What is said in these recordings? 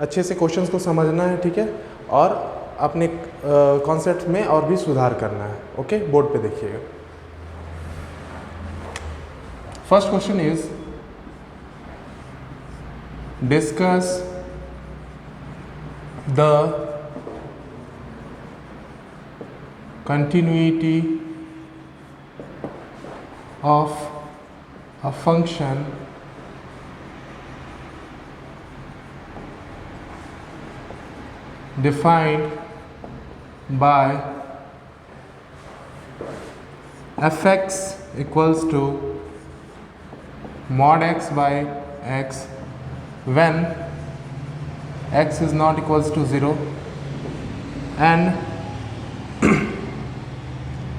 अच्छे से क्वेश्चंस को समझना है, ठीक है, और अपने कॉन्सेप्ट में और भी सुधार करना है। ओके, बोर्ड पे देखिएगा। First question is discuss the continuity of a function defined by fx equals to mod x by x when x is not equals to 0 and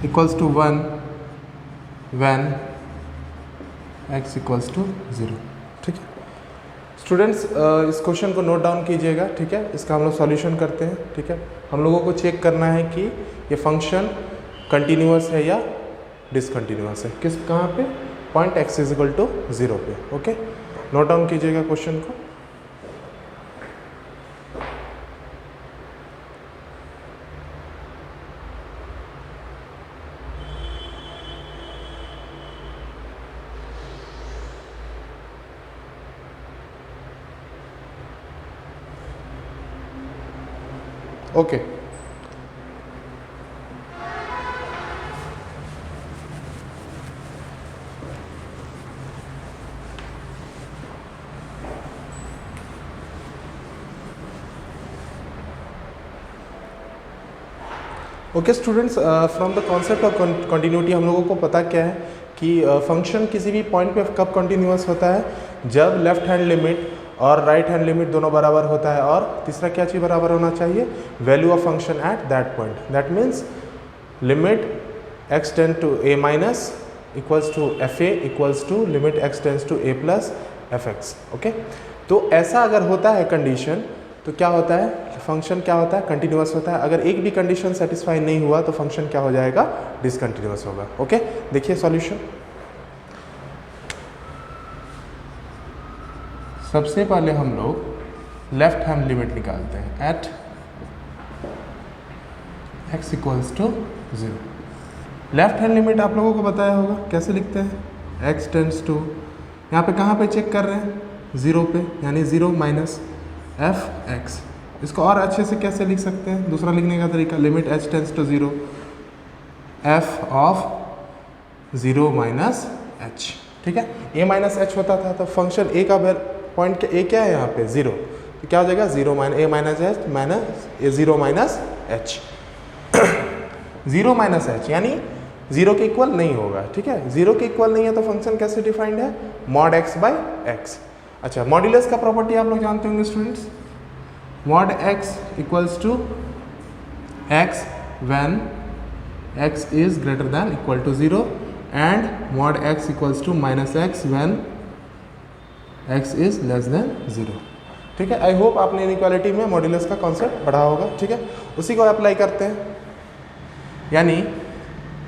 equals to 1 when x equals to 0। ठीक है students, इस question को note down कीजिएगा, ठीक है। इसका हम लोग सॉल्यूशन करते हैं, ठीक है। हम लोगों को चेक करना है कि ये फंक्शन कंटिन्यूअस है या डिसकंटिन्यूअस है, किस कहाँ पे, point x is equal to 0 पे। ओके, नोट डाउन कीजिएगा क्वेश्चन को। Okay, okay students, from the concept of continuity हम लोगों को पता क्या है कि फंक्शन किसी भी पॉइंट पे कब कंटिन्यूअस होता है, जब लेफ्ट हैंड लिमिट और राइट हैंड लिमिट दोनों बराबर होता है, और तीसरा क्या चीज़ बराबर होना चाहिए, value of function at that point. That means limit x tend to a minus equals to fa equals to limit x tends to a plus fx। Okay, तो ऐसा अगर होता है कंडीशन तो क्या होता है, फंक्शन क्या होता है, कंटिन्यूअस होता है। अगर एक भी कंडीशन सेटिस्फाई नहीं हुआ तो फंक्शन क्या हो जाएगा, डिसकंटिन्यूअस होगा। ओके, देखिए सॉल्यूशन। सबसे पहले हम लोग लेफ्ट हैंड लिमिट निकालते हैं at x equals to 0। Left hand limit आप लोगों को बताया होगा, कैसे लिखते हैं, x टेंड्स टू, यहाँ पे कहाँ पे चेक कर रहे हैं, 0 पे, यानी 0 माइनस fx। इसको और अच्छे से कैसे लिख सकते हैं, दूसरा लिखने का तरीका, limit h tends to 0 f of 0 minus h। ठीक है, a माइनस h होता था तो फंक्शन a का पॉइंट a क्या है यहाँ पे, 0, तो क्या हो जाएगा, 0 minus a minus h minus a 0 minus h। 0 minus h यानी 0 के इक्वल नहीं होगा। ठीक है, 0 के इक्वल नहीं है तो फंक्शन कैसे डिफाइंड है, मॉड x बाई x। अच्छा, मॉड्यूलस का प्रॉपर्टी आप लोग जानते होंगे students, mod x equals to x when x is greater than equal to 0 and mod x equals to minus x when x is less than 0। ठीक है, I hope आपने inequality में मॉड्यूलस का कॉन्सेप्ट पढ़ा होगा। ठीक है, उसी को अप्लाई करते हैं, यानी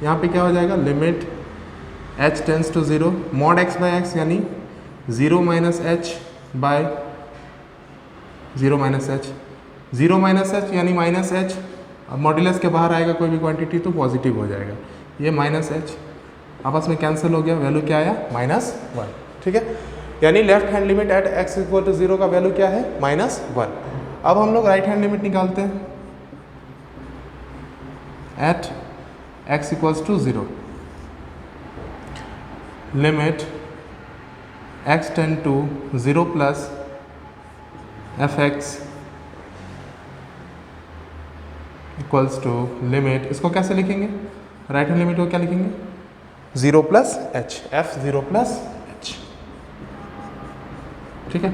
यहाँ पे क्या हो जाएगा, limit h tends to 0 mod x by x यानी 0 minus h by 0 minus h, 0 minus h यानी माइनस h। अब मॉड्यूलस के बाहर आएगा कोई भी क्वांटिटी तो पॉजिटिव हो जाएगा, ये माइनस h आपस में कैंसिल हो गया, वैल्यू क्या आया, -1। ठीक है, यानी left hand limit at x equal to 0 का वैल्यू क्या है, -1। अब हम लोग राइट हैंड लिमिट निकालते हैं at x equals to 0, limit x tend to 0 plus fx equals to limit, इसको कैसे लिखेंगे, राइट हैंड लिमिट को क्या लिखेंगे, 0 plus h, f 0 plus h। ठीक है,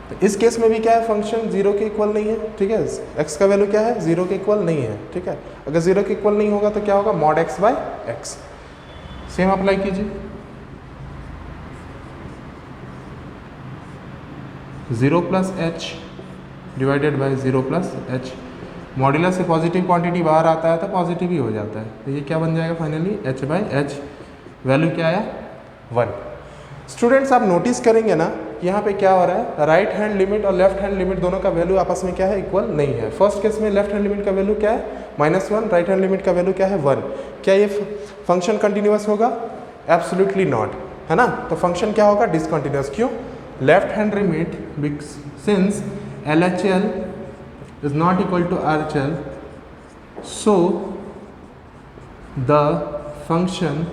तो इस केस में भी क्या है, फंक्शन 0 के इक्वल नहीं है। ठीक है, x का वैल्यू क्या है, 0 के इक्वल नहीं है। ठीक है, अगर 0 के इक्वल नहीं होगा तो क्या होगा, mod x by x। Same apply कीजिए, 0 plus h divided by 0 plus h। Modulus से पॉजिटिव क्वांटिटी बाहर आता है तो पॉजिटिव ही हो जाता है, तो ये क्या बन जाएगा finally, h by h। Value क्या आया, 1। स्टूडेंट्स आप नोटिस करेंगे ना कि यहाँ पे क्या हो रहा है, राइट हैंड लिमिट और लेफ्ट हैंड लिमिट दोनों का वैल्यू आपस में क्या है, इक्वल नहीं है। फर्स्ट केस में लेफ्ट हैंड लिमिट का वैल्यू क्या है, -1, राइट हैंड लिमिट का वैल्यू क्या है, 1। क्या ये फंक्शन कंटिन्यूअस होगा, एब्सोल्युटली नॉट, है ना। तो फंक्शन क्या होगा, डिसकंटिन्यूअस। क्यों, left hand limit since LHL is not equal to RHL, so the function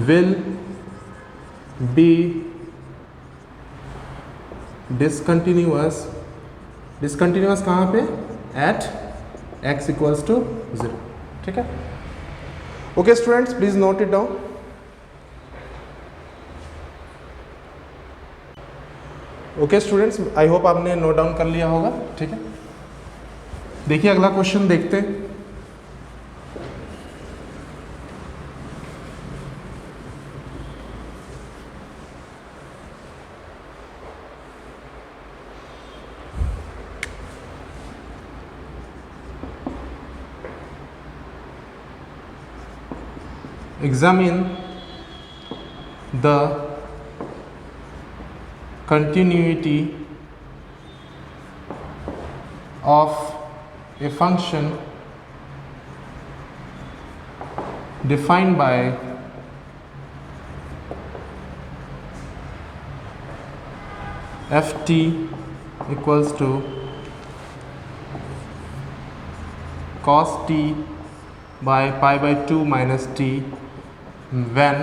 will be discontinuous कहाँ पे, at x equals to 0। ठीक है, okay students, please note it down. Okay students, I hope आपने note down कर लिया होगा। ठीक है, देखिए अगला क्वेश्चन देखते हैं। Examine the continuity of a function defined by ft equals to cos t by pi by 2 minus t when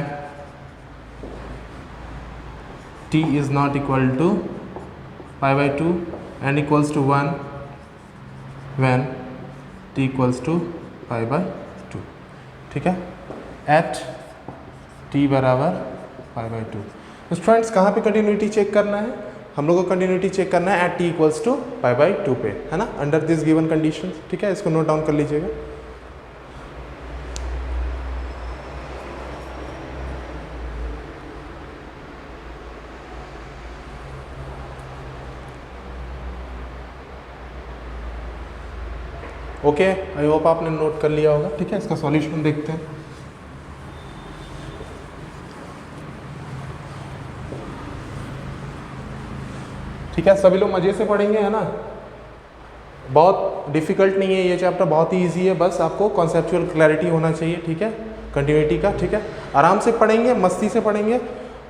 t is not equal to pi by 2 and equals to 1 when t equals to pi by 2। ठीक है, at t बराबर pi by 2। तो students कहाँ पे continuity check करना है, हम लोग को कंटिन्यूटी चेक करना है at t equals to pi by 2 पे, है ना, अंडर दिस गिवन कंडीशन। ठीक है, इसको नोट डाउन कर लीजिएगा। ओके, आई होप आपने नोट कर लिया होगा। ठीक है, इसका सॉल्यूशन देखते हैं। ठीक है, सभी लोग मजे से पढ़ेंगे, है ना, बहुत डिफिकल्ट नहीं है ये चैप्टर, बहुत ही इजी है, बस आपको कॉन्सेप्चुअल क्लैरिटी होना चाहिए। ठीक है, कंटिन्यूटी का। ठीक है, आराम से पढ़ेंगे, मस्ती से पढ़ेंगे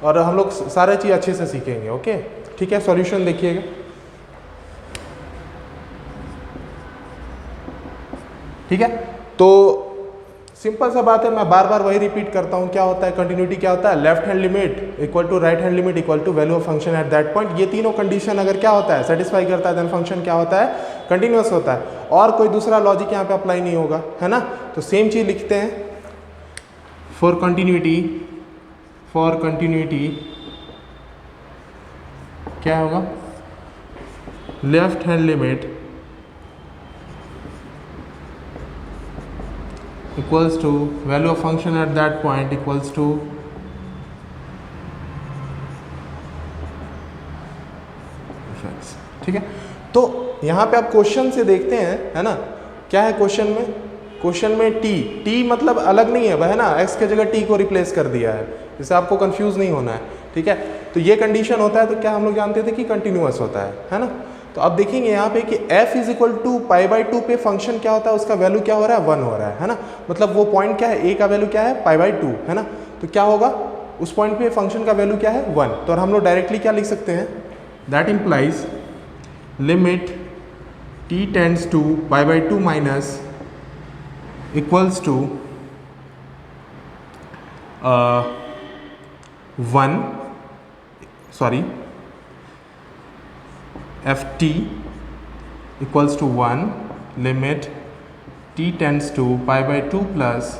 और हम लोग सारे चीज़ अच्छे से सीखेंगे। ओके, ठीक है, सॉल्यूशन देखिएगा। ठीक है, तो सिंपल सा बात है, मैं बार बार वही रिपीट करता हूँ। क्या होता है कंटिन्यूटी, क्या होता है, left hand limit equal to right hand limit equal to value of function at that point. ये तीनों कंडीशन अगर क्या होता है, सेटिस्फाई करता है, देन फंक्शन क्या होता है, कंटिन्यूअस होता है, और कोई दूसरा लॉजिक यहाँ पे अप्लाई नहीं होगा, है ना। तो सेम चीज लिखते हैं, फॉर कंटिन्यूटी क्या होगा, left hand limit equals to value of function at that point equals to fx। ठीक है, तो यहाँ पे आप क्वेश्चन से देखते हैं, है ना, क्या है क्वेश्चन में, t मतलब अलग नहीं है, है ना, x के जगह t को रिप्लेस कर दिया है, जिससे आपको कंफ्यूज नहीं होना है। ठीक है, तो ये कंडीशन होता है, तो क्या हम लोग जानते थे कि कंटिन्यूअस होता है ना। तो अब देखेंगे यहाँ पे कि f is equal to pi by 2 पे फंक्शन क्या होता है, उसका वैल्यू क्या हो रहा है, 1 हो रहा है ना, मतलब वो पॉइंट क्या है, a का वैल्यू क्या है, पाई बाई 2, है ना। तो क्या होगा, उस पॉइंट पे फंक्शन का वैल्यू क्या है, 1। तो हम लोग डायरेक्टली क्या लिख सकते हैं, that implies limit t tends to pi by 2 minus equals to 1, sorry, ft equals to 1 limit t tends to pi by 2 plus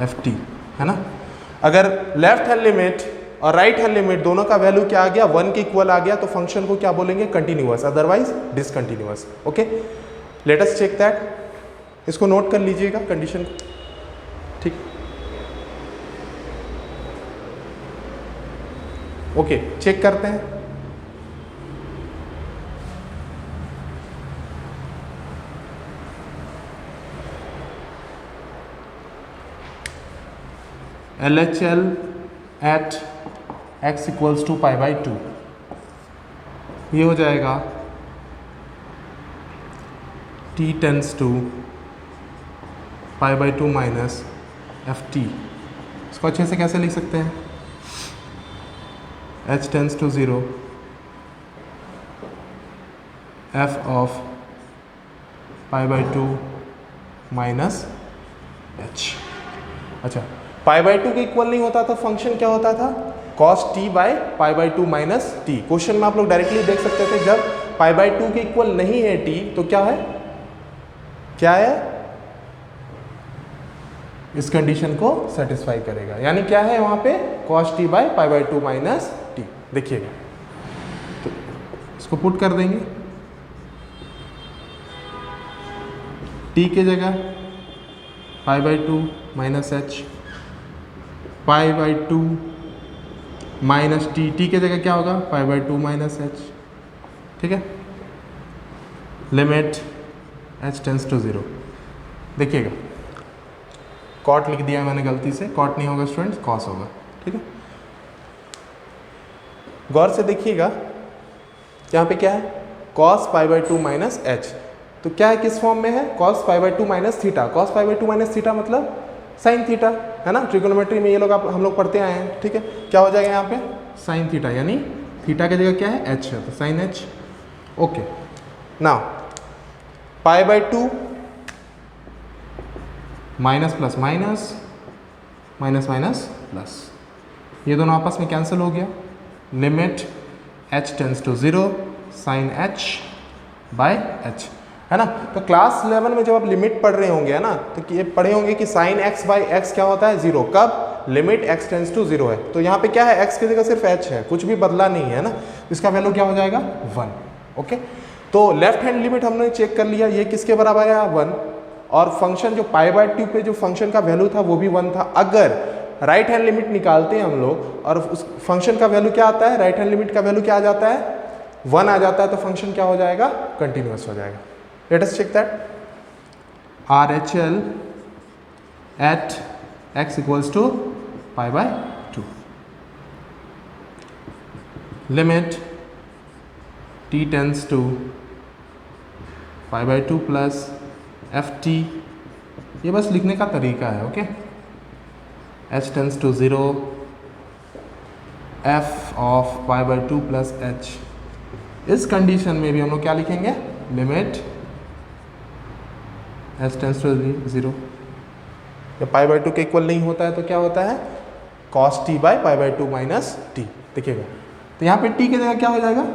ft, है ना। अगर लेफ्ट हैंड लिमिट और राइट हैंड लिमिट दोनों का वैल्यू क्या आ गया, 1 के इक्वल आ गया, तो फंक्शन को क्या बोलेंगे, continuous, otherwise discontinuous. Okay, let us check that. इसको नोट कर लीजिएगा कंडीशन को। ठीक, ओके, चेक करते हैं। LHL at x equals to pi by 2, ये हो जाएगा t tends to pi by 2 minus F T. इसको अच्छे से कैसे लिख सकते हैं, h tends to 0 f of pi by 2 minus h। अच्छा, पाई बाई 2 के इक्वल नहीं होता तो फंक्शन क्या होता था, cos t by pi by 2 minus T. Question में आप लोग डायरेक्टली देख सकते थे, जब पाई बाई 2 के इक्वल नहीं है t तो क्या है, क्या है, इस कंडीशन को सेटिस्फाई करेगा, यानी क्या है वहां पे cos t by pi by 2 minus T. देखिएगा, तो इसको पुट कर देंगे, t के जगह pi by 2 minus H, pi by 2 minus T, T के जगह क्या होगा पाई बाई 2 माइनस एच। ठीक है, लिमिट h टेंस टू 0। देखिएगा, कॉट लिख दिया मैंने गलती से, कॉट नहीं होगा स्टूडेंट्स, कॉस होगा। ठीक है, गौर से देखिएगा, यहाँ पे क्या है, cos pi by 2 minus H, तो क्या है, किस फॉर्म में है, cos pi by 2 minus theta. Cos pi by 2 minus theta मतलब साइन थीटा, है ना, ट्रिगोनोमेट्री में ये लोग हम लोग पढ़ते आए हैं। ठीक है, क्या हो जाएगा यहाँ पे साइन थीटा, यानी थीटा की जगह क्या है एच है, तो sine H. Okay, now pi by 2 minus plus minus, minus minus plus, ये दोनों आपस में कैंसिल हो गया। Limit h tends to 0 sine h by h, है ना। तो क्लास 11 में जब आप लिमिट पढ़ रहे होंगे, है ना, तो ये पढ़े होंगे कि साइन x बाई x क्या होता है 0, कब, लिमिट x टेंस टू 0 है। तो यहाँ पे क्या है, x की जगह सिर्फ h है, कुछ भी बदला नहीं है ना, इसका वैल्यू क्या हो जाएगा 1। ओके, तो लेफ्ट हैंड लिमिट हमने चेक कर लिया, ये किसके बराबर है 1, और फंक्शन जो पाई बाई 2 पे जो फंक्शन का वैल्यू था वो भी 1 था। अगर राइट हैंड लिमिट निकालते हैं हम लोग और उस फंक्शन का वैल्यू क्या आता है, राइट हैंड लिमिट का वैल्यू क्या आ जाता है 1 आ जाता है, तो फंक्शन क्या हो जाएगा, कंटिन्यूअस हो जाएगा। Let us check that, RHL at x equals to pi by 2, limit t tends to pi by 2 plus F T, ये बस लिखने का तरीका है। Okay, h tends to 0 f of pi by 2 plus h। इस condition में भी हम लोग क्या लिखेंगे, लिमिट h टेंस टू 0, जब पाई बाई 2 के इक्वल नहीं होता है तो क्या होता है, cos t by pi by 2 minus T. देखिएगा, तो यहाँ पे t की जगह क्या हो जाएगा,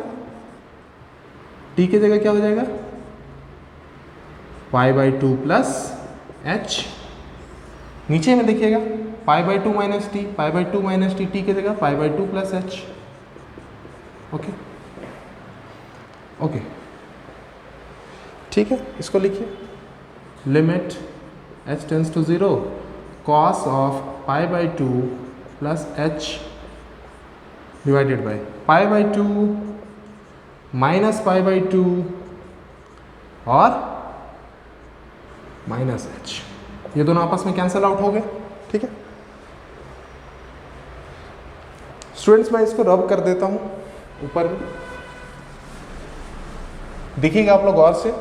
t की जगह क्या हो जाएगा पाई बाई 2 प्लस h, नीचे में देखिएगा pi by 2 minus T, pi by 2 minus T, T की जगह pi by 2 plus h। Okay okay, ठीक है, इसको लिखिए, limit h tends to 0 cos of pi by 2 plus h divided by pi by 2 minus pi by 2 और minus h, ये दोनों आपस में कैंसल आउट हो गए। ठीक है स्टूडेंट्स, मैं इसको रब कर देता हूं ऊपर में, देखिएगा आप लोग गौर से,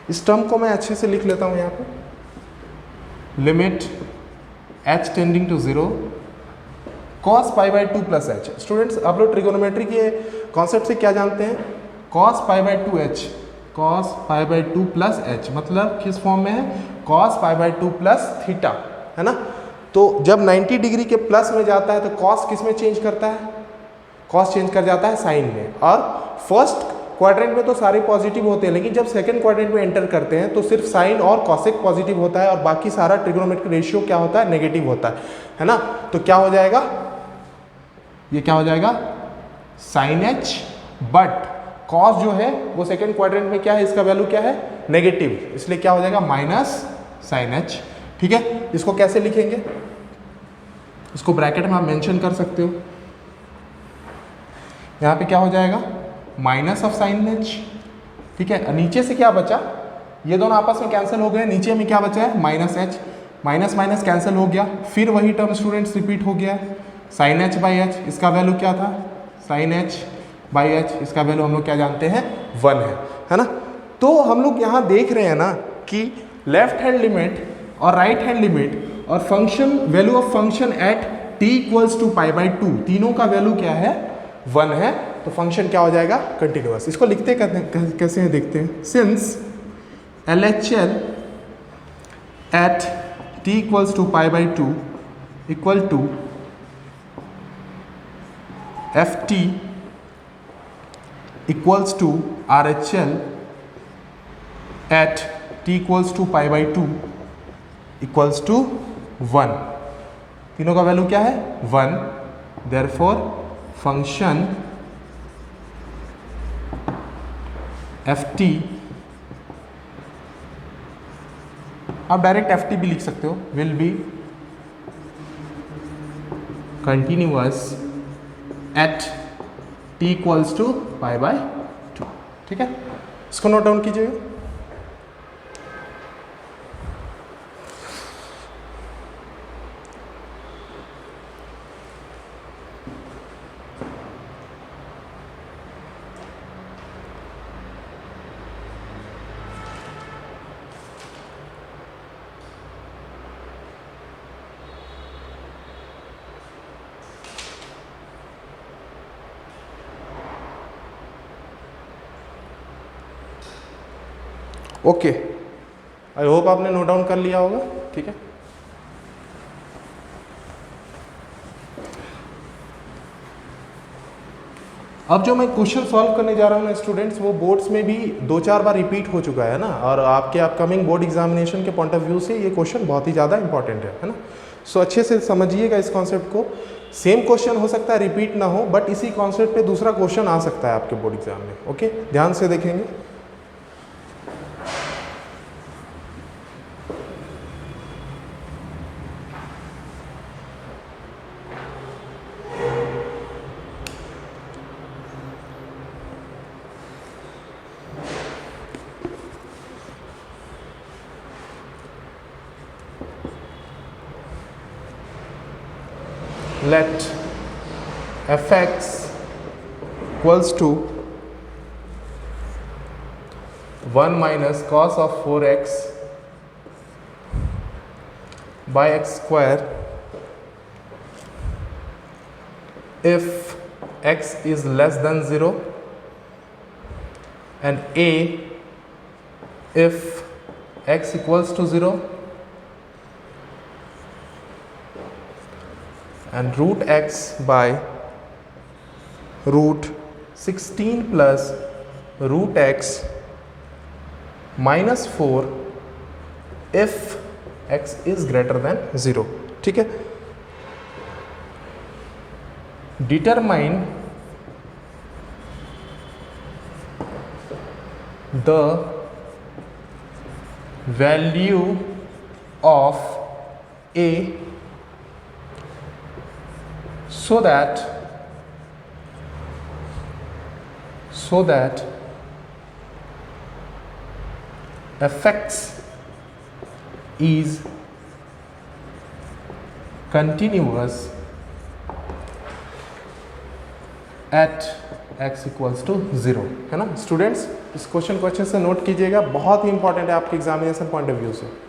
इस टर्म को मैं अच्छे से लिख लेता हूं यहाँ पे, limit h tending to 0 cos pi by 2 plus h। Students, आप लोग ट्रिगोनोमेट्री के कॉन्सेप्ट से क्या जानते हैं, cos pi by 2h, cos pi by 2 plus h, मतलब किस फॉर्म में है, cos pi by 2 plus theta, है ना। तो जब 90 डिग्री के प्लस में जाता है तो cos किस में चेंज करता है, cos चेंज कर जाता है साइन में, और फर्स्ट क्वाड्रेंट में तो सारे पॉजिटिव होते हैं, लेकिन जब सेकंड क्वाड्रेंट में एंटर करते हैं तो सिर्फ साइन और कॉसेक पॉजिटिव होता है और बाकी सारा ट्रिगोनोमेट्रिक रेशियो क्या होता है, नेगेटिव होता है ना। तो क्या हो जाएगा, ये क्या हो जाएगा साइन h, बट कॉस जो है वो सेकंड क्वाड्रेंट में क्या है, इसका वैल्यू क्या है नेगेटिव, इसलिए क्या हो जाएगा माइनस साइन h। ठीक है, इसको कैसे लिखेंगे, इसको ब्रैकेट में आप मेंशन कर सकते हो, यहाँ पे क्या हो जाएगा माइनस ऑफ साइन एच, ठीक है। नीचे से क्या बचा, ये दोनों आपस में कैंसिल हो गए, नीचे में क्या बचा है minus H, minus minus cancel हो गया, फिर वही टर्म स्टूडेंट्स रिपीट हो गया, साइन एच बाई एच, इसका वैल्यू क्या था साइन एच बाई एच, इसका वैल्यू हम लोग क्या जानते हैं 1 है ना। तो हम लोग यहाँ देख रहे हैं ना कि लेफ्ट हैंड लिमिट और राइट हैंड लिमिट और function value of function at t equals to pi by 2, तीनों का वैल्यू क्या है 1 है, तो फंक्शन क्या हो जाएगा कंटिन्यूअस। इसको लिखते कैसे हैं देखते हैं। Since LHL at t equals to pi by 2 equal to FT equals to RHL at t equals to pi by 2 equals to 1, तीनों का वैल्यू क्या है 1, देयरफॉर फंक्शन FT, आप डायरेक्ट FT भी लिख सकते हो, will be continuous at t equals to pi by 2, ठीक है। इसको नोट डाउन कीजिएगा। ओके, आई होप आपने नोट डाउन कर लिया होगा, ठीक है। अब जो मैं क्वेश्चन सॉल्व करने जा रहा हूँ ना स्टूडेंट्स, वो बोर्ड्स में भी 2-4 बार रिपीट हो चुका है ना, और आपके अपकमिंग बोर्ड एग्जामिनेशन के पॉइंट ऑफ व्यू से ये क्वेश्चन बहुत ही ज़्यादा इंपॉर्टेंट है ना। सो अच्छे से समझिएगा इस कॉन्सेप्ट को। सेम क्वेश्चन हो सकता है रिपीट ना हो, बट इसी कॉन्सेप्ट पे दूसरा क्वेश्चन आ सकता है आपके बोर्ड एग्जाम में। ओके, ध्यान से देखेंगे। Let fx equals to 1 minus cos of 4x by x square if x is less than 0 and a if x equals to 0 and root x by root 16 plus root x minus 4 if x is greater than 0, ठीक है। Determine the value of a so that fx is continuous at x equals to 0, है ना students. इस question को अच्छे से note कीजिएगा, बहुत ही इंपॉर्टेंट है आपके एग्जामिनेशन पॉइंट ऑफ व्यू से।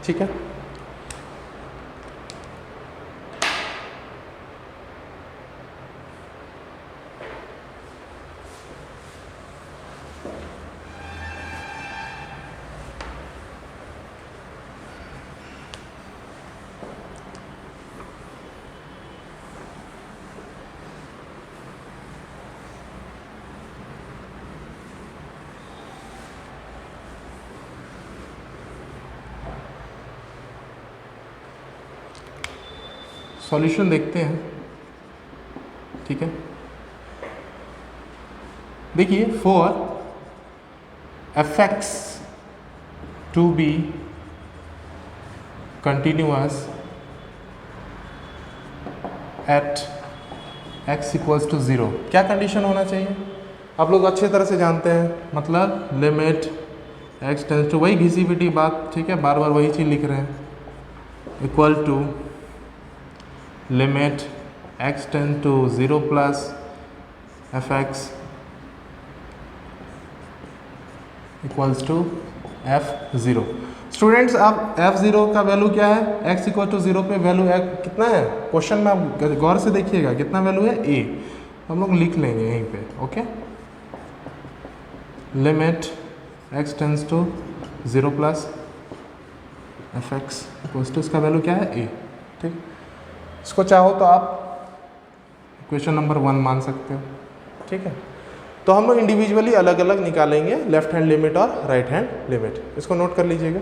ठीक है, सॉल्यूशन देखते हैं, ठीक है। देखिए, for fx to be continuous at x equals to 0, क्या कंडीशन होना चाहिए? आप लोग अच्छे तरह से जानते हैं, मतलब लिमिट x टेंस टू, वही घिसी पिटी बात, ठीक है, बार बार वही चीज़ लिख रहे हैं, equal to limit x tends to 0 plus fx equals to f0। Students, अब f0 का वैल्यू क्या है? x इक्वल टू 0 पे वैल्यू कितना है? क्वेश्चन में आप गौर से देखिएगा कितना वैल्यू है, a। हम लोग लिख लेंगे यहीं पे, okay. Limit x tends to 0 plus fx equals to, इसका वैल्यू क्या है? a, ठीक। इसको चाहो तो आप क्वेश्चन नंबर 1 मान सकते हो, ठीक है। तो हम लोग इंडिविजुअली अलग अलग निकालेंगे लेफ्ट हैंड लिमिट और राइट हैंड लिमिट, इसको नोट कर लीजिएगा।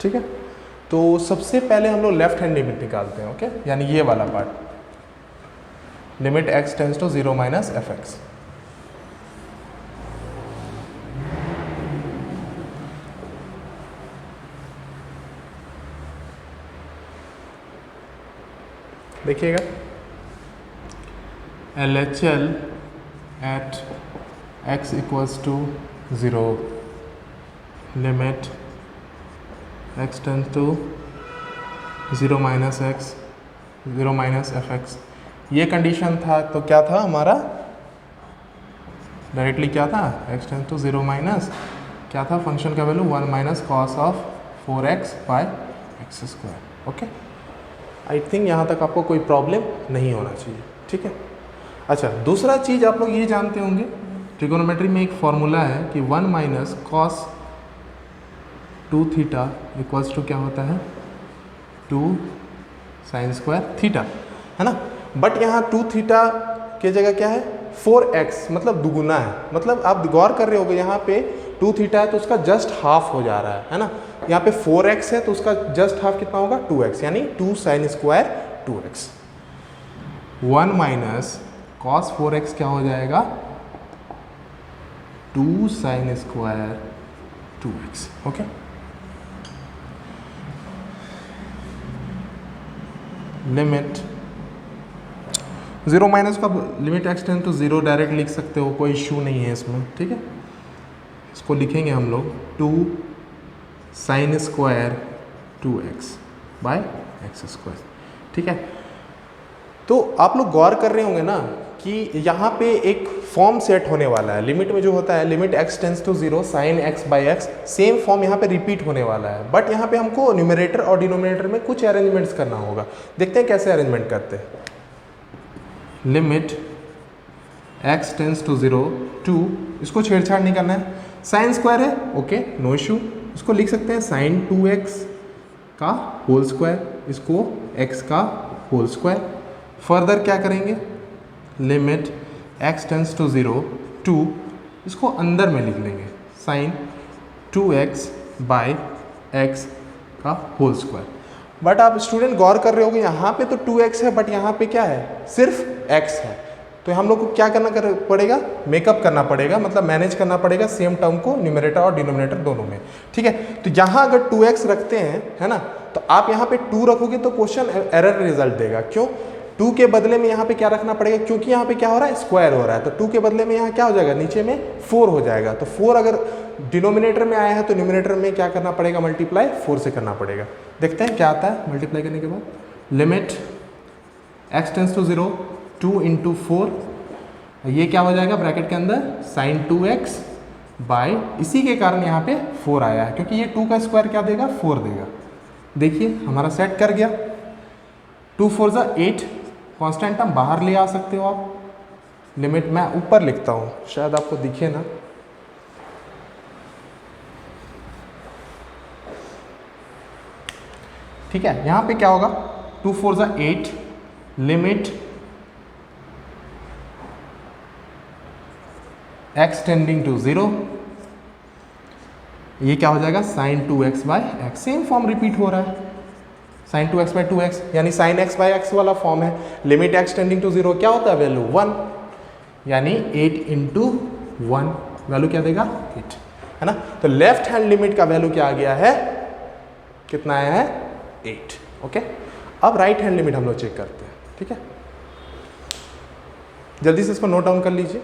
ठीक है, तो सबसे पहले हम लोग लेफ्ट हैंड लिमिट निकालते हैं, ओके, यानी ये वाला part, limit x tends to 0 minus fx। देखिएगा, LHL at x equals to 0, limit x tends to 0 minus x 0 minus fx, ये कंडीशन था। तो क्या था हमारा? डायरेक्टली क्या था? x टेंस टू 0 माइनस क्या था फंक्शन का value? 1 minus cos of 4x by x square, okay. I think यहाँ तक आपको कोई प्रॉब्लम नहीं होना चाहिए, ठीक है। अच्छा, दूसरा चीज़ आप लोग ये जानते होंगे, ट्रिगोनोमेट्री में एक फॉर्मूला है कि 1 minus cos 2 theta equals to क्या होता है? 2 साइन स्क्वायर थीटा, है ना। बट यहाँ 2 थीटा की जगह क्या है? 4x, मतलब दुगुना है। मतलब आप गौर कर रहे होगे, यहाँ पे 2 थीटा है तो उसका जस्ट हाफ हो जा रहा है ना। यहाँ पे 4x है तो उसका जस्ट हाफ कितना होगा? 2x, यानी 2 sine square 2x। 1 minus cos 4x क्या हो जाएगा? 2 sine square 2x, okay. Limit 0 minus का limit x tends to 0 direct लिख सकते हो, कोई इश्यू नहीं है इसमें, ठीक है। इसको लिखेंगे हम लोग 2 sine square 2x by x square, ठीक है। तो आप लोग गौर कर रहे होंगे ना कि यहाँ पे एक फॉर्म सेट होने वाला है। लिमिट में जो होता है limit x tends to 0 sine x by x, same form यहाँ पे रिपीट होने वाला है। बट यहाँ पे हमको न्यूमरेटर और डिनोमिनेटर में कुछ अरेंजमेंट्स करना होगा। देखते हैं कैसे अरेंजमेंट करते हैं। लिमिट x टेंस टू 0 2, इसको छेड़छाड़ नहीं करना है, साइन स्क्वायर है, ओके, नो इशू। इसको लिख सकते हैं साइन 2x का होल स्क्वायर, इसको x का होल स्क्वायर। फर्दर क्या करेंगे? लिमिट x टेंस टू 0 2, इसको अंदर में लिख लेंगे साइन 2x बाय x का होल स्क्वायर। बट आप स्टूडेंट गौर कर रहे होगे, यहाँ पे तो 2x है बट यहाँ पे क्या है? सिर्फ x है। तो हम लोग को क्या करना पड़ेगा? मेकअप करना पड़ेगा, मतलब मैनेज करना पड़ेगा सेम टर्म को न्यूमरेटर और डिनोमिनेटर दोनों में, ठीक है। तो यहाँ अगर 2x रखते हैं, है ना, तो आप यहाँ पे 2 रखोगे तो क्वेश्चन एरर रिजल्ट देगा। क्यों? 2 के बदले में यहाँ पे क्या रखना पड़ेगा? क्योंकि यहाँ पे क्या हो रहा है? स्क्वायर हो रहा है। तो 2 के बदले में यहाँ क्या हो जाएगा? नीचे में 4 हो जाएगा। तो 4 अगर डिनोमिनेटर में आया है तो न्यूमरेटर में क्या करना पड़ेगा? मल्टीप्लाई 4 से करना पड़ेगा। देखते हैं क्या आता है मल्टीप्लाई करने के बाद। Limit x tends to 0 2 into 4, ये क्या हो जाएगा ब्रैकेट के अंदर? साइन 2x बाय, इसी के कारण यहाँ पे 4 आया है, क्योंकि ये 2 का स्क्वायर क्या देगा? 4 देगा। देखिए हमारा सेट कर गया। 2 4 ज़ा 8, कॉन्स्टेंट टर्म बाहर ले आ सकते हो आप। लिमिट मैं ऊपर लिखता हूँ, शायद आपको दिखे ना। ठीक है, यहाँ पे क्या होगा? 2 4 ज़ा 8, लिमिट x टेंडिंग टू 0, ये क्या हो जाएगा sin 2x by x, same form repeat हो रहा है, sin 2x बाय 2x, यानी sin x बाय एक्स वाला फॉर्म है। लिमिट x टेंडिंग टू 0 क्या होता है, वैल्यू 1, यानी 8 इंटू 1, वैल्यू क्या देगा 8, है ना। तो लेफ्ट हैंड लिमिट का वैल्यू क्या आ गया है, कितना आया है 8। ओके, अब राइट हैंड लिमिट हम लोग चेक करते हैं, ठीक है। जल्दी से इसको नोट डाउन कर लीजिए।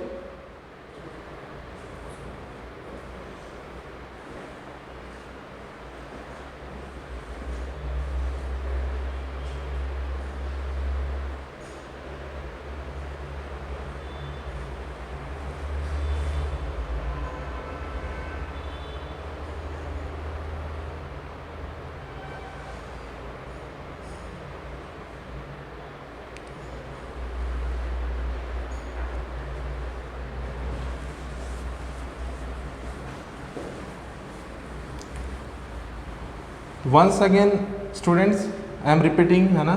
Once again students I am repeating, है ना,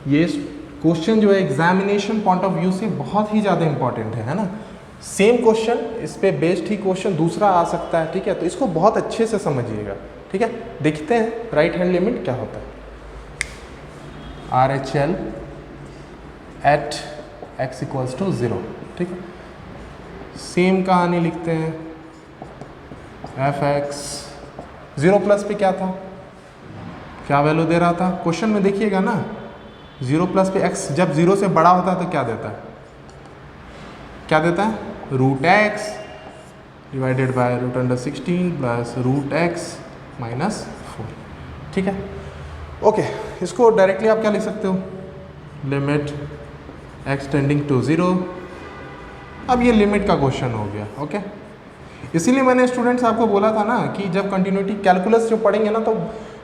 ये क्वेश्चन जो है एग्जामिनेशन पॉइंट ऑफ व्यू से बहुत ही ज़्यादा इंपॉर्टेंट है ना। सेम क्वेश्चन, इस पे बेस्ड ही क्वेश्चन दूसरा आ सकता है, ठीक है। तो इसको बहुत अच्छे से समझिएगा, ठीक है। देखते हैं राइट हैंड लिमिट क्या होता है। RHL at x equals to 0, ठीक है। सेम कहानी लिखते हैं, fx 0 प्लस पे क्या था, क्या वैल्यू दे रहा था क्वेश्चन में, देखिएगा ना। 0 प्लस पे x जब 0 से बड़ा होता है तो क्या देता है, क्या देता है, root x divided by root under 16 plus root x minus 4, ठीक है। ओके, इसको डायरेक्टली आप क्या लिख सकते हो, लिमिट x टेंडिंग टू 0। अब ये लिमिट का क्वेश्चन हो गया, ओके। इसीलिए मैंने स्टूडेंट्स आपको बोला था ना कि जब कंटिन्यूटी कैलकुलस जो पढ़ेंगे ना, तो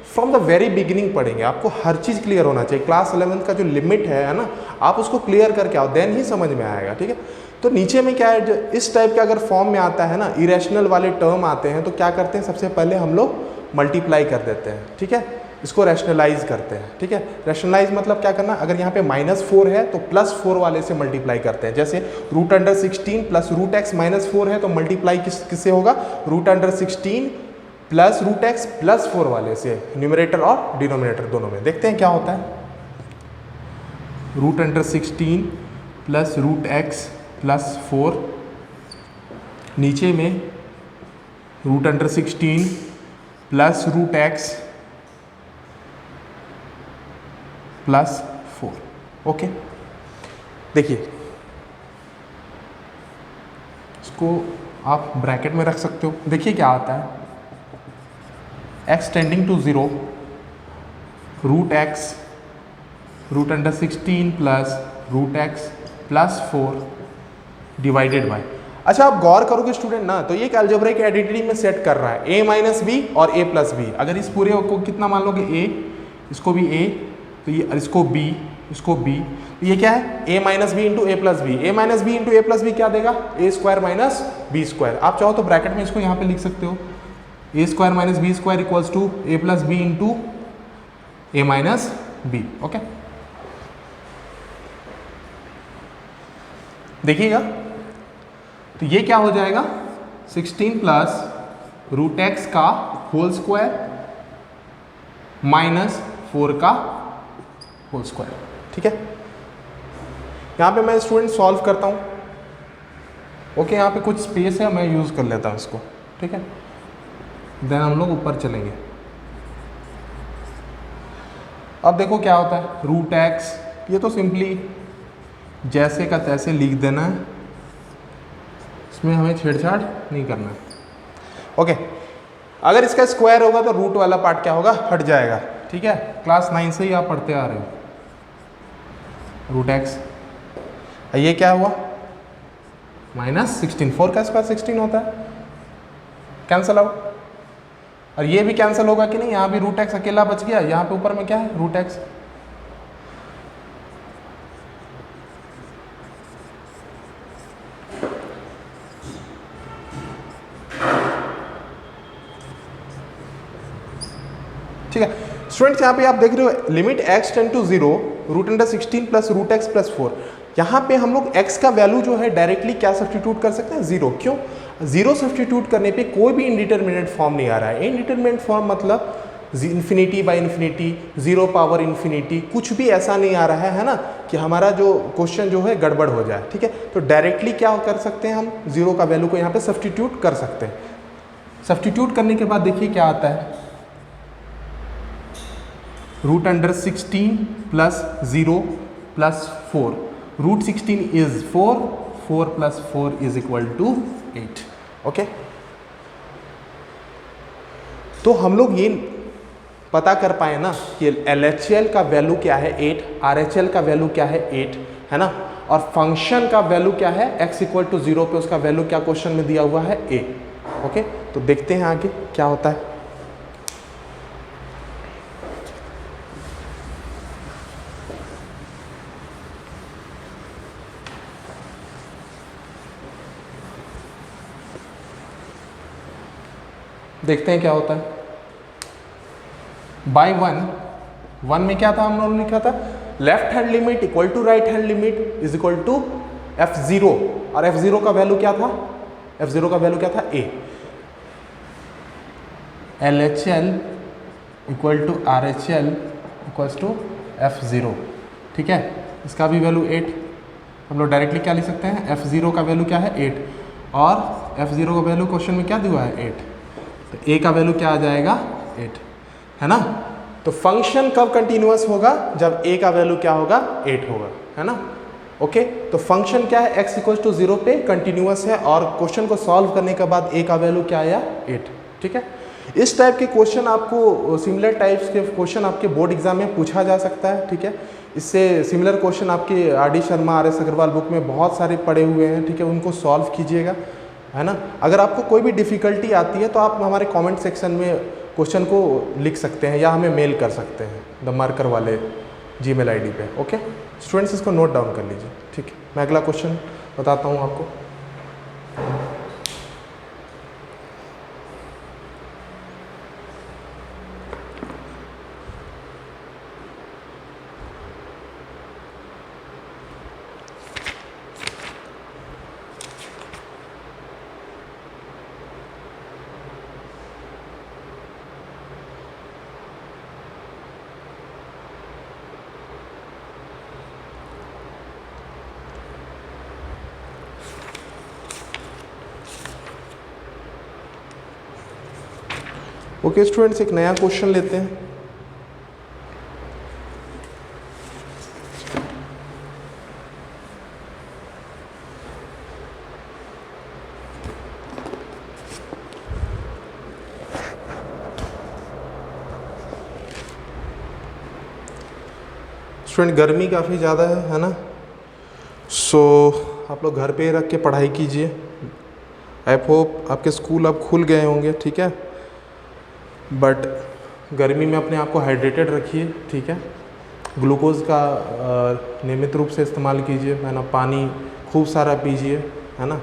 फ्रॉम द वेरी बिगिनिंग पढ़ेंगे, आपको हर चीज़ क्लियर होना चाहिए। क्लास 11th का जो लिमिट है ना, आप उसको क्लियर करके आओ, देन ही समझ में आएगा, ठीक है। तो नीचे में क्या है, जो इस टाइप का अगर फॉर्म में आता है ना, इरेशनल वाले टर्म आते हैं, तो क्या करते हैं, सबसे पहले हम लोग मल्टीप्लाई कर देते हैं, ठीक है। इसको रैशनलाइज करते हैं, ठीक है। रैशनलाइज मतलब क्या करना, अगर यहाँ पे -4 है तो +4 वाले से मल्टीप्लाई करते हैं। जैसे root under 16 plus root x -4 है, तो मल्टीप्लाई किससे होगा, root under 16 plus root x plus 4 वाले से, न्यूमरेटर और डिनोमिनेटर दोनों में। देखते हैं क्या होता है, root under 16 plus root x plus 4, नीचे में root under 16 plus root x plus 4, okay. देखिए इसको आप ब्रैकेट में रख सकते हो। देखिए क्या आता है, x tending to 0 root x root under 16 plus root x plus 4 divided by. अच्छा, आप गौर करोगे स्टूडेंट ना, तो ये एक अलजेब्रिक आइडेंटिटी में सेट कर रहा है a माइनस बी और a प्लस बी। अगर इस पूरे को कितना मान लोगे, a, इसको भी a, तो ये इसको b, इसको b, तो ये क्या है, a minus B into A plus B. A minus B into A plus B क्या देगा, a square minus B square. आप चाहो तो ब्रैकेट में इसको यहाँ पे लिख सकते हो, a square minus B square equals to a plus B into A minus B, okay. देखिएगा, तो ये क्या हो जाएगा, 16 प्लस रूट एक्स का होल स्क्वायर माइनस 4 का होल स्क्वायर, ठीक है। यहाँ पे मैं स्टूडेंट सॉल्व करता हूँ, ओके। यहाँ पे कुछ स्पेस है, मैं यूज़ कर लेता हूँ इसको, ठीक है। देन हम लोग ऊपर चलेंगे। अब देखो क्या होता है, रूट एक्स, ये तो सिंपली जैसे का तैसे लिख देना है, इसमें हमें छेड़छाड़ नहीं करना है, ओके। अगर इसका स्क्वायर होगा तो रूट वाला पार्ट क्या होगा, हट जाएगा, ठीक है। क्लास 9 से ही आप पढ़ते आ रहे हो, रूट एक्स, ये क्या हुआ, -16, 4 का स्क्वायर 16 होता है, कैंसल आउट। और ये भी कैंसिल होगा कि नहीं, यहाँ भी रूट एक्स अकेला बच गया, यहाँ पे ऊपर में क्या है, रूट एक्स। ठीक है स्टूडेंट्स, यहाँ पे आप देख रहे हो limit x tend to 0 root under 16 plus root x plus 4। यहाँ पे हम लोग x का वैल्यू जो है डायरेक्टली क्या सब्स्टिट्यूट कर सकते हैं, 0। क्यों, 0 सब्स्टिट्यूट करने पे कोई भी इनडिटरमिनेट फॉर्म नहीं आ रहा है। इनडिटरमिनेट फॉर्म मतलब infinity by infinity, 0 power infinity, कुछ भी ऐसा नहीं आ रहा है ना, कि हमारा जो क्वेश्चन जो है गड़बड़ हो जाए। ठीक है, तो डायरेक्टली क्या कर सकते हैं हम, 0 का वैल्यू को यहाँ पे सब्स्टिट्यूट कर सकते हैं। सब्स्टिट्यूट करने के बाद देखिए क्या आता है, √16 plus 0 plus 4, √16 is 4, 4 plus 4 is equal to 8। Okay, तो हम लोग ये पता कर पाए ना कि LHL का वैल्यू क्या है 8, RHL का वैल्यू क्या है 8, है ना, और फंक्शन का वैल्यू क्या है x इक्वल टू 0 पे उसका वैल्यू क्या क्वेश्चन में दिया हुआ है a। ओके, तो देखते हैं आगे क्या होता है। देखते हैं क्या होता है। बाई 1 में क्या था, हम लोगों ने लिखा था left hand limit equal to right hand limit is equal to f0, और f0 का वैल्यू क्या था, f0 का वैल्यू क्या था a। LHL equal to RHL equals to f0। ठीक है, इसका भी वैल्यू 8, हम लोग डायरेक्टली क्या लिख सकते हैं, f0 का वैल्यू क्या है 8, और f0 का वैल्यू क्वेश्चन में क्या दिया है 8, तो a का वैल्यू क्या आ जाएगा 8, है ना। तो फंक्शन कब कंटिन्यूअस होगा, जब a का वैल्यू क्या होगा 8 होगा, है ना। ओके, तो फंक्शन क्या है x इक्वल टू 0 पे कंटिन्यूअस है, और क्वेश्चन को सॉल्व करने के बाद a का वैल्यू क्या आया 8। ठीक है, इस टाइप के क्वेश्चन आपको, सिमिलर टाइप्स के क्वेश्चन आपके बोर्ड एग्जाम में पूछा जा सकता है। ठीक है, इससे सिमिलर क्वेश्चन आपके RD Sharma, RS Agarwal book में बहुत सारे पड़े हुए हैं। ठीक है, उनको सॉल्व कीजिएगा, है ना। अगर आपको कोई भी डिफ़िकल्टी आती है तो आप हमारे कमेंट सेक्शन में क्वेश्चन को लिख सकते हैं या हमें मेल कर सकते हैं द मार्कर वाले जीमेल आईडी पे। ओके स्टूडेंट्स, इसको नोट डाउन कर लीजिए। ठीक है, मैं अगला क्वेश्चन बताता हूँ आपको। ओके स्टूडेंट्स, एक नया क्वेश्चन लेते हैं। स्टूडेंट गर्मी काफ़ी ज़्यादा है ना, सो आप लोग घर पे रख के पढ़ाई कीजिए। आई होप आपके स्कूल अब खुल गए होंगे। ठीक है, बट गर्मी में अपने आप को हाइड्रेटेड रखिए। ठीक है, ग्लूकोज का नियमित रूप से इस्तेमाल कीजिए, है ना, पानी खूब सारा पीजिए, है ना,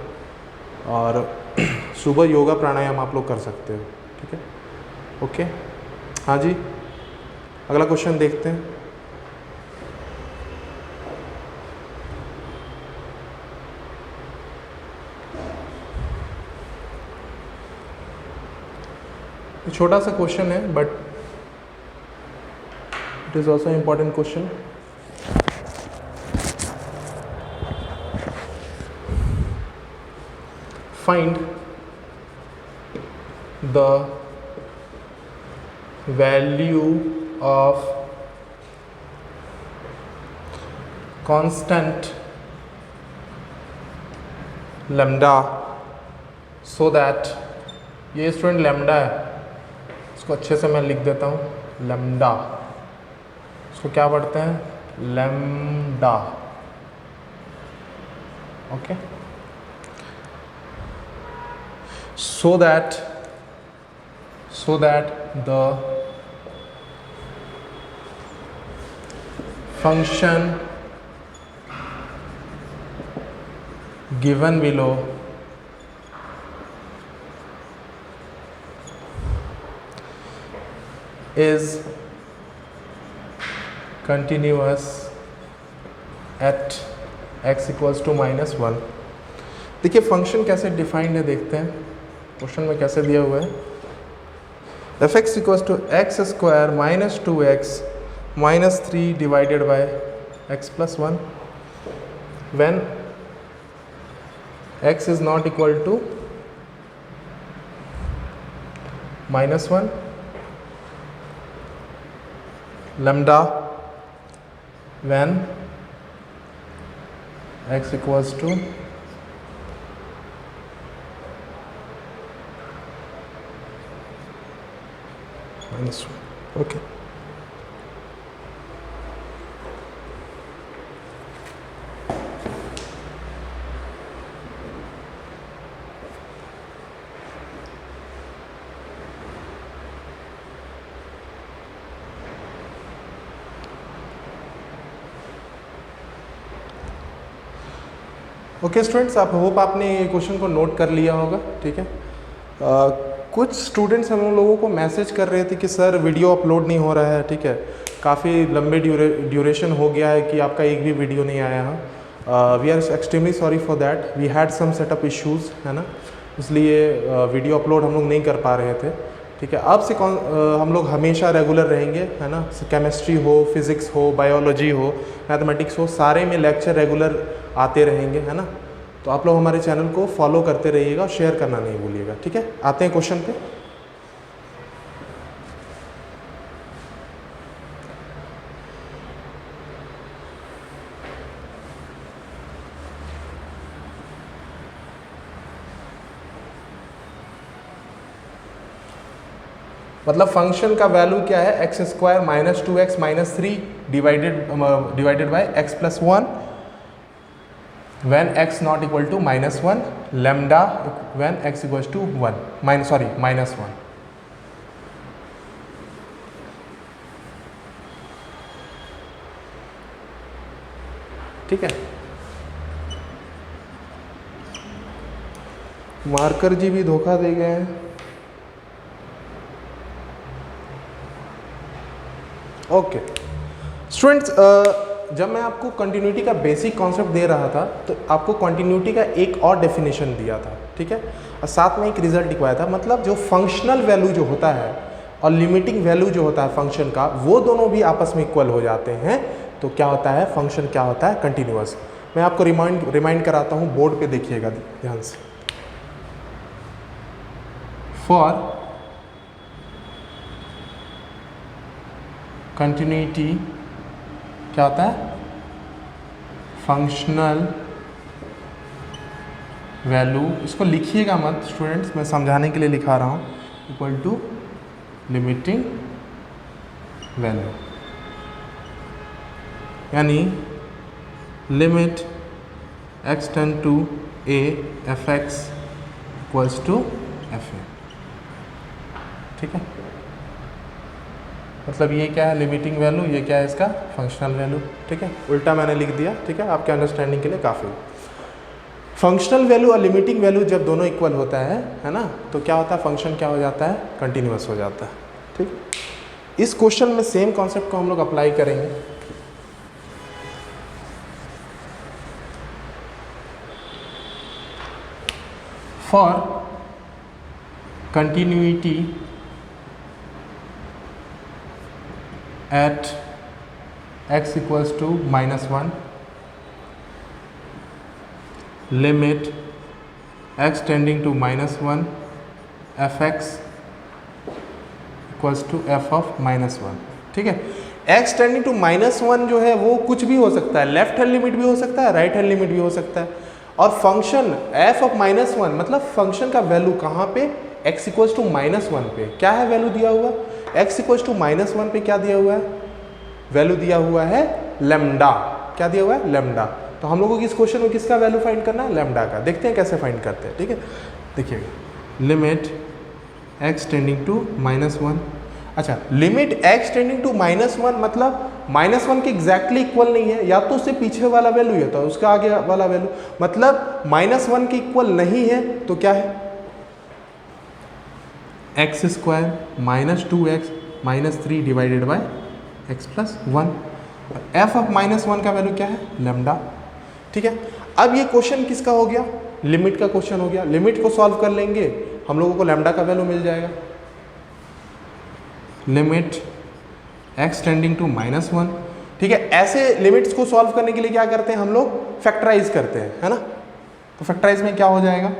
और सुबह योगा प्राणायाम आप लोग कर सकते हो। ठीक है, ओके, हाँ जी, अगला क्वेश्चन देखते हैं। छोटा सा क्वेश्चन है but it is also important question. Find the value of constant lambda so that, ये स्टूडेंट लैम्डा है, इसको अच्छे से मैं लिख देता हूँ लैम्डा, इसको क्या पढ़ते हैं lambda. Okay, so that the function given below is continuous at x equals to -1। देखिए फंक्शन कैसे डिफाइंड है, देखते हैं क्वेश्चन में कैसे दिया हुआ है। F x equals to x square minus 2x minus 3 divided by x plus 1 when x is not equal to -1 lambda when x equals to -1। okay, okay students, आप होप आपने ये क्वेश्चन को नोट कर लिया होगा। ठीक है, कुछ स्टूडेंट्स हम लोगों को मैसेज कर रहे थे कि सर वीडियो अपलोड नहीं हो रहा है। ठीक है, काफ़ी लंबे ड्यूरेशन हो गया है कि आपका एक भी वीडियो नहीं आया है। We are extremely sorry for that, we had some setup issues, है ना, इसलिए वीडियो अपलोड हम लोग नहीं कर पा रहे थे। ठीक है, अब से हम लोग हमेशा रेगुलर रहेंगे, है ना, केमिस्ट्री हो, फिज़िक्स हो, बायोलॉजी हो, मैथमेटिक्स हो, सारे में लेक्चर रेगुलर आते रहेंगे, है ना। तो आप लोग हमारे चैनल को फॉलो करते रहिएगा और शेयर करना नहीं भूलिएगा। ठीक है, आते हैं क्वेश्चन पे। मतलब फंक्शन का वैल्यू क्या है, x square minus 2x minus 3 divided by x plus 1 when x not equal to -1 lambda when x equals to 1 -1। ठीक है, मार्कर जी भी धोखा दे गए हैं। ओके स्टूडेंट्स, जब मैं आपको कंटिन्यूटी का बेसिक कॉन्सेप्ट दे रहा था तो आपको कंटिन्यूटी का एक और डेफिनेशन दिया था। ठीक है, और साथ में एक रिजल्ट दिखवाया था। मतलब जो फंक्शनल वैल्यू जो होता है और लिमिटिंग वैल्यू जो होता है फंक्शन का, वो दोनों भी आपस में इक्वल हो जाते हैं। तो क्या होता है, फंक्शन क्या होता है, कंटिन्यूअस। मैं आपको रिमाइंड कराता हूँ, बोर्ड पे देखिएगा ध्यान से। फॉर कंटिन्यूटी क्या होता है, फंक्शनल वैल्यू, इसको लिखिएगा मत स्टूडेंट्स, मैं समझाने के लिए लिखा रहा हूँ, इक्वल टू लिमिटिंग वैल्यू, यानी limit x tend to a F x equals to F A. ठीक है, मतलब ये क्या है लिमिटिंग वैल्यू, ये क्या है इसका फंक्शनल वैल्यू। ठीक है, उल्टा मैंने लिख दिया। ठीक है, आपके अंडरस्टैंडिंग के लिए काफ़ी। फंक्शनल वैल्यू और लिमिटिंग वैल्यू जब दोनों इक्वल होता है ना, तो क्या होता है, फंक्शन क्या हो जाता है, कंटिन्यूअस हो जाता है। ठीक, इस क्वेश्चन में सेम कॉन्सेप्ट को हम लोग अप्लाई करेंगे। For continuity at x equals to -1 limit x tending to -1 f x equals to f of -1। ठीक है, x टेंडिंग टू -1 जो है वो कुछ भी हो सकता है, लेफ्ट हैंड लिमिट भी हो सकता है, राइट हैंड लिमिट भी हो सकता है। और फंक्शन f ऑफ -1 मतलब फंक्शन का वैल्यू कहाँ पे, x इक्वल्स टू -1 पे क्या है वैल्यू दिया हुआ, x इक्वल्स टू -1 पे क्या दिया हुआ है, वैल्यू दिया हुआ है लैम्डा। क्या दिया हुआ है, लैम्डा। तो हम लोगों को इस क्वेश्चन में किसका वैल्यू फाइंड करना है, लैम्डा का। देखते हैं कैसे फाइंड करते हैं। ठीक है, देखिएगा, लिमिट x टेंडिंग टू -1। अच्छा, लिमिट x टेंडिंग टू -1 मतलब -1 के एग्जैक्टली इक्वल नहीं है, या तो उससे पीछे वाला वैल्यू है तो उसका आगे वाला वैल्यू, मतलब -1 के इक्वल नहीं है तो क्या है, x square minus 2x minus 3 divided by x plus 1। F of -1 का वैल्यू क्या है, लैम्डा। ठीक है। अब ये क्वेश्चन किसका हो गया, लिमिट का क्वेश्चन हो गया। लिमिट को सॉल्व कर लेंगे, हम लोगों को लैम्डा का वैल्यू मिल जाएगा। लिमिट x टेंडिंग टू -1, ठीक है। ऐसे लिमिट्स को सॉल्व करने के लिए क्या करते हैं हम लोग, फैक्टराइज करते हैं, है ना। तो फैक्टराइज में क्या हो जाएगा,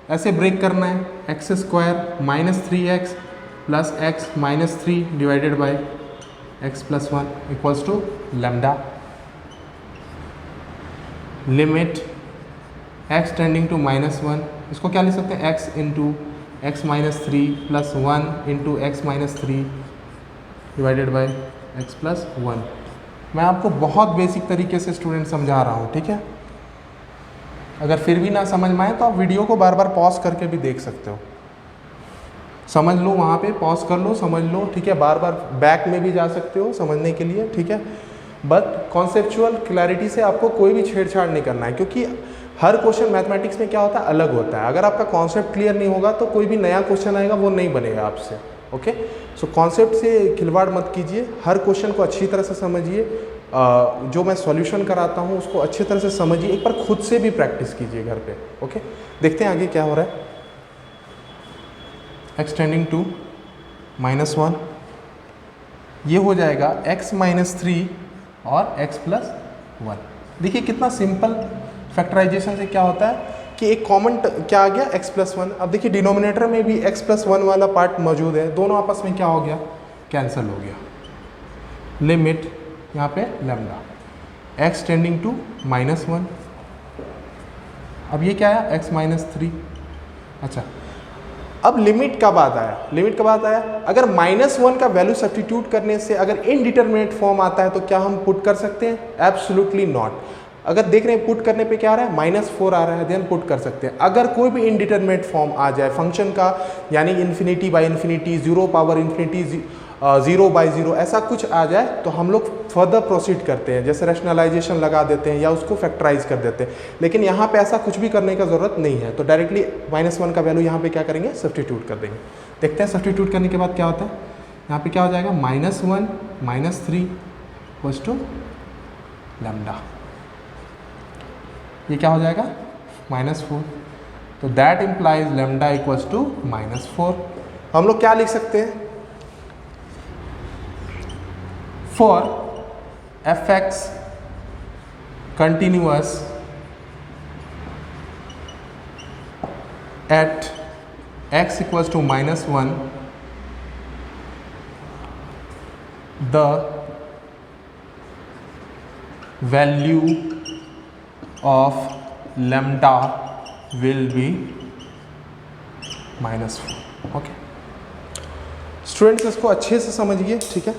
ऐसे ब्रेक करना है, x² - 3x plus x - 3 divided by x + 1 equals to lambda. Limit x tending to -1, इसको क्या लिख सकते हैं, x into x - 3 plus 1 into x - 3 divided by x + 1। मैं आपको बहुत बेसिक तरीके से स्टूडेंट समझा रहा हूँ, ठीक है। अगर फिर भी ना समझ में आए तो आप वीडियो को बार बार पॉज करके भी देख सकते हो, समझ लो, वहाँ पे पॉज कर लो, समझ लो, ठीक है। बार बार बैक में भी जा सकते हो समझने के लिए, ठीक है। बट कॉन्सेप्चुअल क्लैरिटी से आपको कोई भी छेड़छाड़ नहीं करना है, क्योंकि हर क्वेश्चन मैथमेटिक्स में क्या होता है, अलग होता है। अगर आपका कॉन्सेप्ट क्लियर नहीं होगा तो कोई भी नया क्वेश्चन आएगा वो नहीं बनेगा आपसे, ओके। सो कॉन्सेप्ट से खिलवाड़ मत कीजिए, हर क्वेश्चन को अच्छी तरह से समझिए। जो मैं सॉल्यूशन कराता हूँ उसको अच्छी तरह से समझिए, एक बार खुद से भी प्रैक्टिस कीजिए घर पे, ओके। देखते हैं आगे क्या हो रहा है। x टेंडिंग टू -1, ये हो जाएगा x - 3 और x + 1। देखिए कितना सिंपल, फैक्टराइजेशन से क्या होता है कि एक कॉमन क्या आ गया, x + 1। अब देखिए डिनोमिनेटर में भी x + 1 वाला पार्ट मौजूद है, दोनों आपस में क्या हो गया, कैंसिल हो गया। लिमिट यहाँ पे लैम्डा, x टेंडिंग टू -1, अब ये क्या आया, x - 3। अच्छा, अब लिमिट का बात आया, लिमिट का बात आया, अगर -1 का वैल्यू सब्स्टिट्यूट करने से अगर इनडिटरमिनेट फॉर्म आता है तो क्या हम पुट कर सकते हैं, एब्सोल्युटली नॉट। अगर देख रहे हैं पुट करने पे क्या आ रहा है, -4 आ रहा है, देन पुट कर सकते हैं। अगर कोई भी इनडिटरमिनेट फॉर्म आ जाए फंक्शन का, यानी ∞/∞, 0/∞, 0/0 ऐसा कुछ आ जाए तो हम लोग फर्दर प्रोसीड करते हैं, जैसे रैशनलाइजेशन लगा देते हैं या उसको फैक्टराइज कर देते हैं। लेकिन यहाँ पे ऐसा कुछ भी करने का ज़रूरत नहीं है, तो डायरेक्टली -1 का वैल्यू यहाँ पे क्या करेंगे, सब्स्टिट्यूट कर देंगे। देखते हैं सब्स्टिट्यूट करने के बाद क्या होता है। यहाँ पे क्या हो जाएगा, -1 - 3 इक्वल्स टू लैम्डा, ये क्या हो जाएगा, -4। तो that implies lambda equals to -4। हम लोग क्या लिख सकते हैं, for fx continuous at x equals to -1, the value of lambda will be -4, okay. Students इसको अच्छे से समझिए, ठीक है।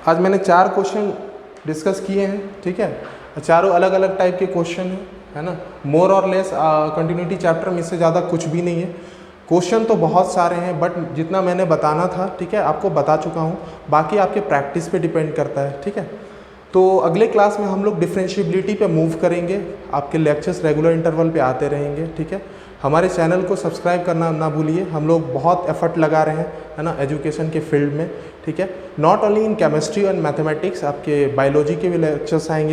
आज मैंने 4 क्वेश्चन डिस्कस किए हैं, ठीक है। चारों अलग अलग टाइप के क्वेश्चन हैं, है ना। मोर और लेस कंटिन्यूटी चैप्टर में इससे ज़्यादा कुछ भी नहीं है। क्वेश्चन तो बहुत सारे हैं, बट जितना मैंने बताना था, ठीक है, आपको बता चुका हूँ। बाकी आपके प्रैक्टिस पे डिपेंड करता है, ठीक है। तो अगले क्लास में हम लोग डिफरेंशिएबिलिटी पे मूव करेंगे। आपके लेक्चर्स रेगुलर इंटरवल पे आते रहेंगे, ठीक है। हमारे चैनल को सब्सक्राइब करना ना भूलिए, हम लोग बहुत एफर्ट लगा रहे हैं, है ना, एजुकेशन के फील्ड में, ठीक है। Not only in chemistry and mathematics, आपके बायोलॉजी के भी लेक्चर्स आएंगे।